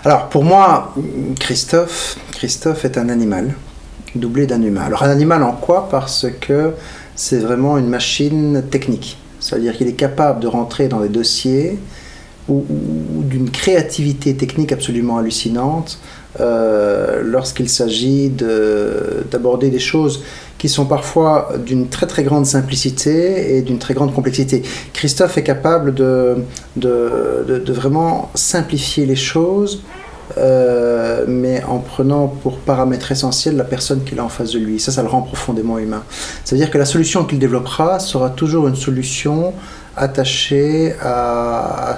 Alors pour moi, Christophe est un animal, doublé d'un humain. Alors un animal en quoi? Parce que c'est vraiment une machine technique. C'est-à-dire qu'il est capable de rentrer dans des dossiers ou d'une créativité technique absolument hallucinante lorsqu'il s'agit d'aborder des choses qui sont parfois d'une très très grande simplicité et d'une très grande complexité. Christophe est capable de vraiment simplifier les choses, mais en prenant pour paramètre essentiel la personne qu'il a en face de lui. Ça le rend profondément humain. C'est-à-dire que la solution qu'il développera sera toujours une solution attachée à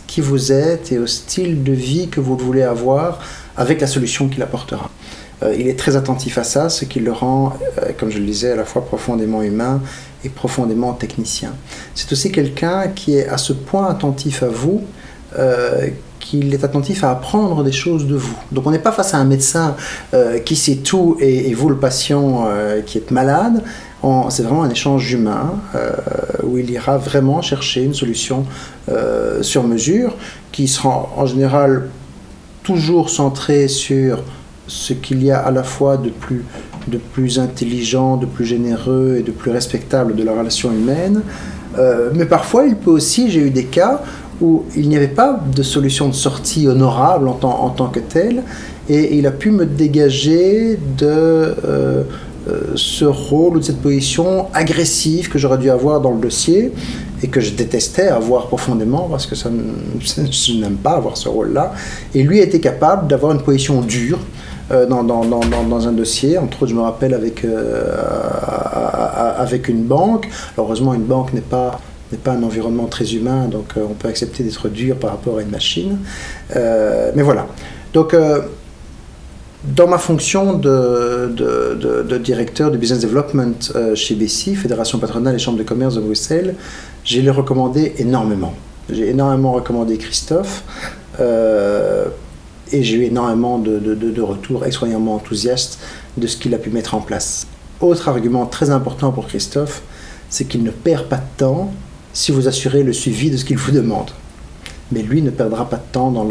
qui vous êtes et au style de vie que vous voulez avoir avec la solution qu'il apportera. Il est très attentif à ça, ce qui le rend, comme je le disais, à la fois profondément humain et profondément technicien. C'est aussi quelqu'un qui est à ce point attentif à vous, qu'il est attentif à apprendre des choses de vous. Donc on n'est pas face à un médecin qui sait tout et vous, le patient, qui êtes malade. C'est vraiment un échange humain où il ira vraiment chercher une solution sur mesure qui sera en général toujours centrée sur ce qu'il y a à la fois de plus intelligent, de plus généreux et de plus respectable de la relation humaine. Mais parfois, il peut aussi, j'ai eu des cas où il n'y avait pas de solution de sortie honorable en tant que telle, et il a pu me dégager de ce rôle ou de cette position agressive que j'aurais dû avoir dans le dossier et que je détestais avoir profondément parce que je n'aime pas avoir ce rôle-là. Et lui a été capable d'avoir une position dure dans un dossier. Entre autres, je me rappelle avec une banque. Alors, heureusement, une banque n'est pas un environnement très humain, donc on peut accepter d'être dur par rapport à une machine. Mais voilà. Donc, dans ma fonction de directeur de business development chez BESI, Fédération patronale et chambre de commerce de Bruxelles, j'ai le recommandé énormément. J'ai énormément recommandé Christophe et j'ai eu énormément de retours extraordinairement enthousiastes de ce qu'il a pu mettre en place. Autre argument très important pour Christophe, c'est qu'il ne perd pas de temps si vous assurez le suivi de ce qu'il vous demande. Mais lui ne perdra pas de temps dans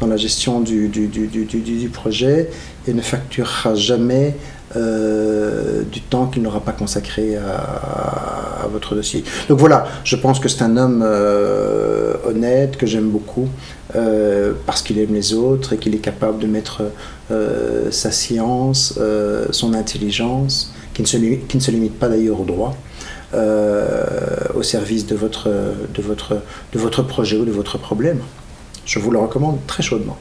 la gestion du projet et ne facturera jamais du temps qu'il n'aura pas consacré à votre dossier. Donc voilà, je pense que c'est un homme honnête, que j'aime beaucoup, parce qu'il aime les autres et qu'il est capable de mettre sa science, son intelligence, qui ne se limite pas d'ailleurs au droit, au service de votre projet ou de votre problème. Je vous le recommande très chaudement.